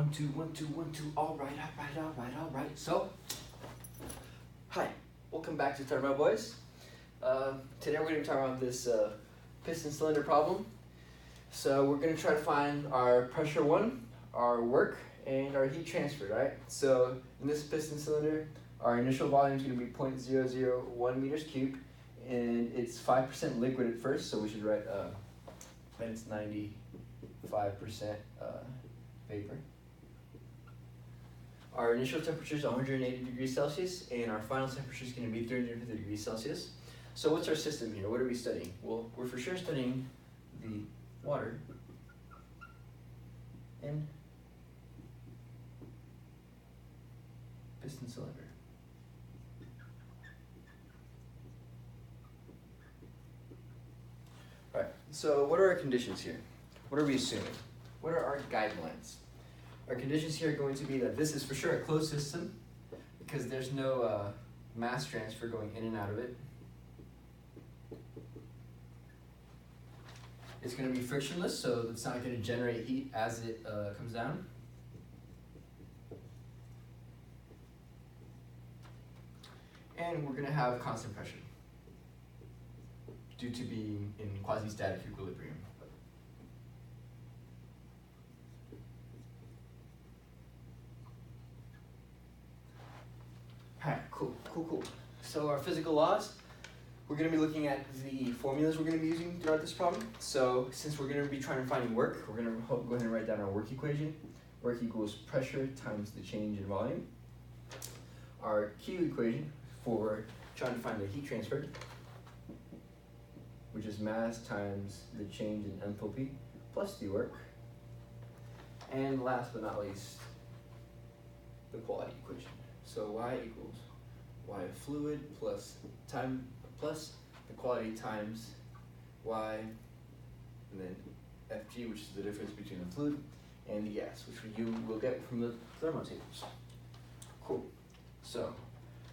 1, 2, 1, 2, 1, 2. All right, all right, all right, all right. So, hi, welcome back to THERMO, boys. Today we're going to be talking about this piston cylinder problem. So we're going to try to find our pressure one, our work, and our heat transfer, right? So in this piston cylinder, our initial volume is going to be 0.001 meters cubed, and it's 5% liquid at first, so we should write that it's 95% vapor. Our initial temperature is 180 degrees Celsius, and our final temperature is going to be 350 degrees Celsius. So what's our system here? What are we studying? Well, we're for sure studying the water and piston cylinder. All right, so what are our conditions here? What are we assuming? What are our guidelines? Our conditions here are going to be that this is for sure a closed system because there's no mass transfer going in and out of it. It's going to be frictionless, so it's not going to generate heat as it comes down. And we're going to have constant pressure due to being in quasi-static equilibrium. Alright, cool. So our physical laws, we're going to be looking at the formulas we're going to be using throughout this problem. So since we're going to be trying to find work, we're going to go ahead and write down our work equation. Work equals pressure times the change in volume. Our Q equation for trying to find the heat transfer, which is mass times the change in enthalpy plus the work. And last but not least, the quality equation. So Y equals Y of fluid plus time plus the quality times Y, and then Fg, which is the difference between the fluid and the gas, which you will get from the thermo tables. Cool. So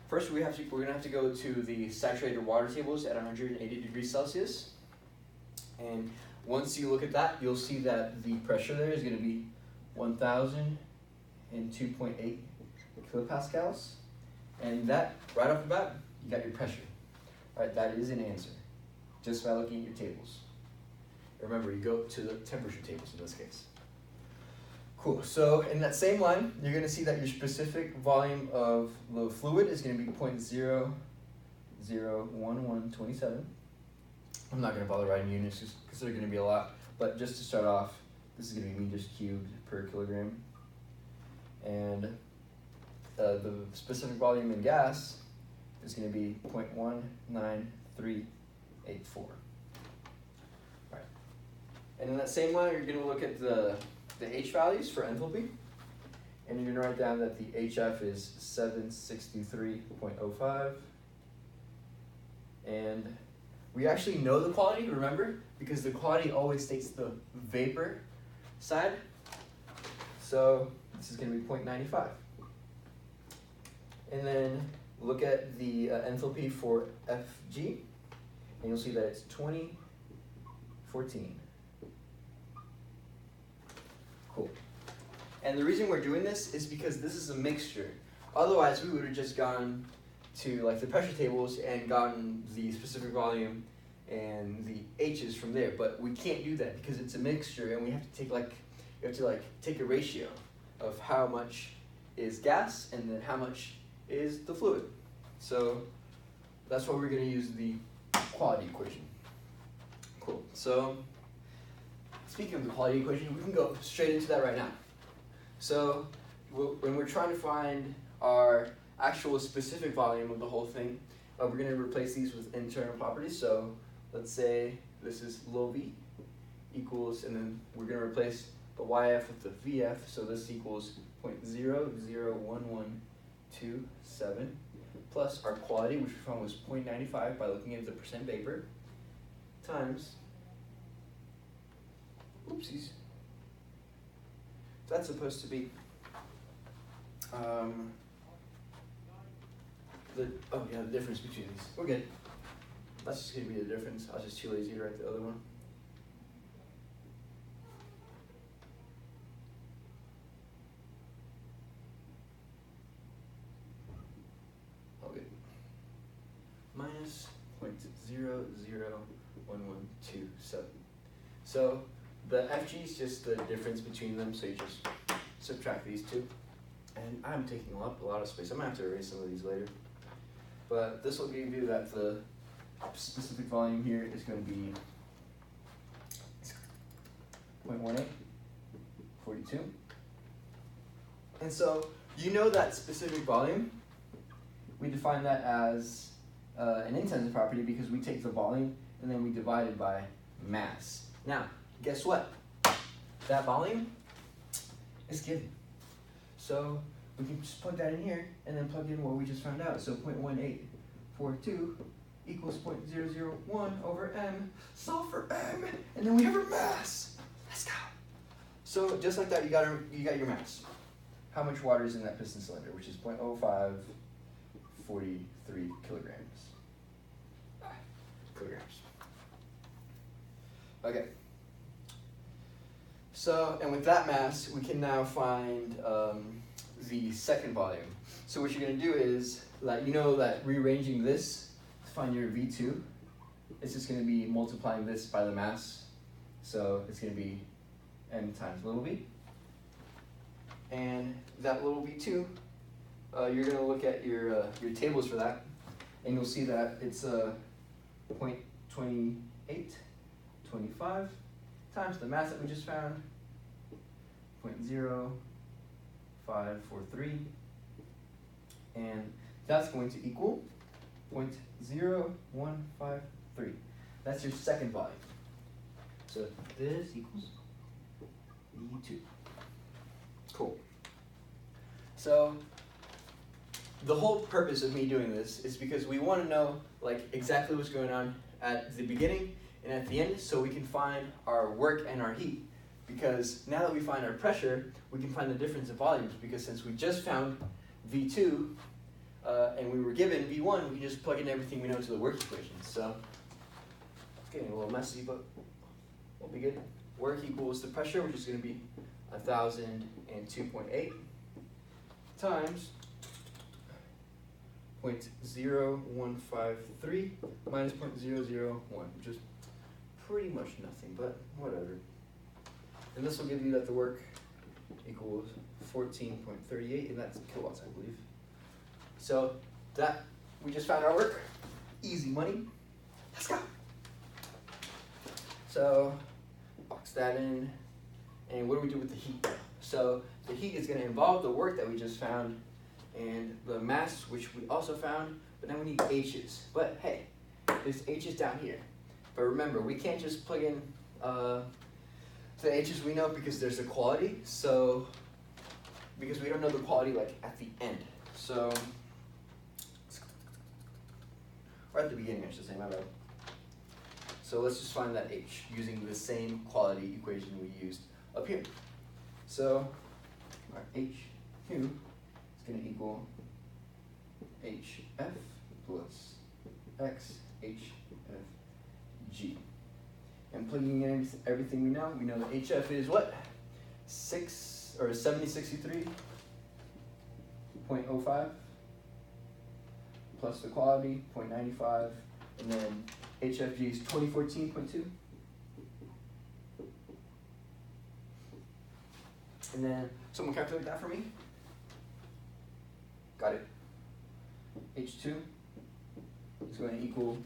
first we're gonna have to go to the saturated water tables at 180 degrees Celsius. And once you look at that, you'll see that the pressure there is gonna be 1,002.8 kilopascals. And that, right off the bat, you got your pressure. All right, that is an answer, just by looking at your tables. Remember, you go to the temperature tables in this case. Cool, so in that same line, you're gonna see that your specific volume of the fluid is gonna be 0.001127. I'm not gonna bother writing units just because they're gonna be a lot, but just to start off, this is gonna be meters cubed per kilogram. And the specific volume in gas is going to be 0.19384. Right. And in that same line, you're going to look at the H values for enthalpy, and you're going to write down that the HF is 763.05. And we actually know the quality, remember, because the quality always states the vapor side. So this is going to be 0.95. And then look at the enthalpy for Fg, and you'll see that it's 2014. Cool. And the reason we're doing this is because this is a mixture. Otherwise, we would have just gone to like the pressure tables and gotten the specific volume and the H's from there. But we can't do that because it's a mixture, and we have to take a ratio of how much is gas and then how much is the fluid. So that's why we're going to use the quality equation. Cool. So speaking of the quality equation, we can go straight into that right now. So when we're trying to find our actual specific volume of the whole thing, we're going to replace these with internal properties. So let's say this is low V equals, and then we're going to replace the YF with the VF. So this equals 0.00127 plus our quality, which we found was 0.95 by looking at the percent vapor, times, oopsies, that's supposed to be the difference between these. We're good. That's just going to be the difference. I was just too lazy to write the other one. So the FG is just the difference between them, so you just subtract these two. And I'm taking up a lot of space. I'm gonna have to erase some of these later. But this will give you that the specific volume here is going to be 0.18, 42. And so you know that specific volume, we define that as an intensity property because we take the volume and then we divide it by mass. Now, guess what? That volume is given. So we can just plug that in here and then plug in what we just found out. So 0.1842 equals 0.001 over m. Solve for m, and then we have our mass. Let's go. So just like that, you got your mass. How much water is in that piston cylinder, which is 0.0543 kilograms. Kilograms. Okay. So, and with that mass, we can now find the second volume. So what you're going to do is, like, you know that rearranging this to find your V2, it's just going to be multiplying this by the mass. So it's going to be m times little v. And that little v2, you're going to look at your tables for that, and you'll see that it's 0.2825 times the mass that we just found, 0.0543, and that's going to equal 0.0153. That's your second volume. So this equals V2. Cool. So the whole purpose of me doing this is because we want to know like exactly what's going on at the beginning and at the end, so we can find our work and our heat. Because now that we find our pressure, we can find the difference in volumes, because since we just found V2 and we were given V1, we can just plug in everything we know to the work equation. So it's getting a little messy, but we'll be good. Work equals the pressure, which is going to be 1,002.8 times 0.0153 minus 0.001, which is pretty much nothing, but whatever. And this will give you that the work equals 14.38, and that's kilowatts, I believe. So that, we just found our work. Easy money. Let's go. So box that in, and what do we do with the heat? So the heat is going to involve the work that we just found and the mass, which we also found, but then we need H's. But hey, there's H's down here. But remember, we can't just plug in the H's we know because there's a quality, so because we don't know the quality like at the end. So, or at the beginning, I should say, my bad. So let's just find that H using the same quality equation we used up here. So our H2 is going to equal HF plus XHFG. And plugging in everything we know that HF is what? 7063.05 plus the quality, 0.95, and then HFG is 2014.2. And then someone calculate that for me. Got it. H2 is going to equal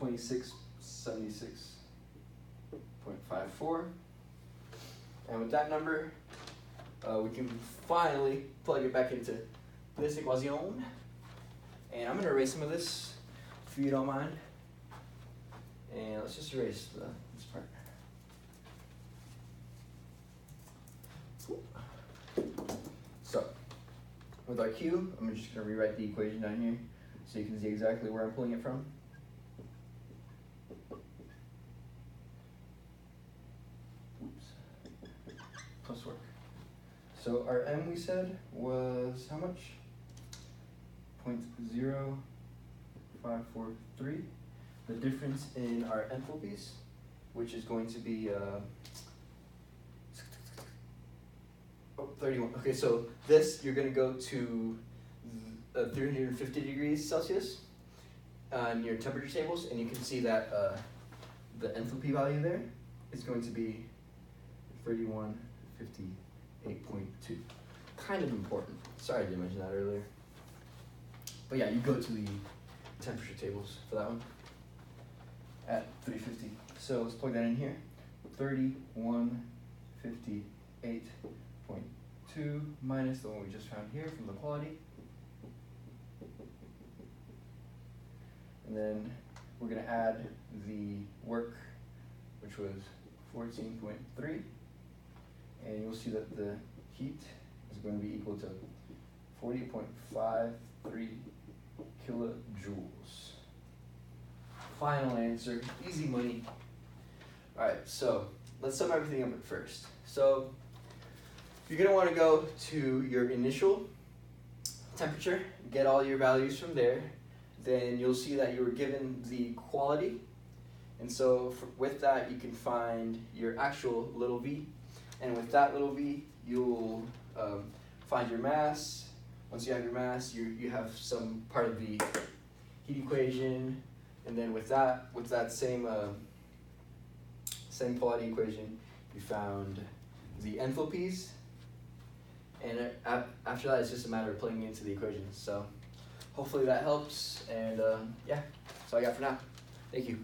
2676.54. And with that number, we can finally plug it back into this equation. And I'm going to erase some of this, if you don't mind. And let's just erase this part. So, with our Q, I'm just going to rewrite the equation down here so you can see exactly where I'm pulling it from. Oops. Plus work. So our M we said was how much? 0.0543. The difference in our enthalpies, which is going to be 31. Okay, so this, you're going to go to 350 degrees Celsius on your temperature tables, and you can see that the enthalpy value there is going to be 3158.2. Kind of important. Sorry I didn't mention that earlier. But yeah, you go to the temperature tables for that one at 350. So let's plug that in here. 3158.2 minus the one we just found here from the quality. And then we're going to add the work, which was 14.3. And you'll see that the heat is going to be equal to 40.53 kilojoules. Final answer, easy money. All right, so let's sum everything up at first. So you're gonna wanna go to your initial temperature, get all your values from there. Then you'll see that you were given the quality. And so with that, you can find your actual little v. And with that little v, you'll find your mass. Once you have your mass, you have some part of the heat equation. And then with that same quality equation, you found the enthalpies. And after that, it's just a matter of plugging into the equations. So hopefully that helps. And yeah, that's all I got for now. Thank you.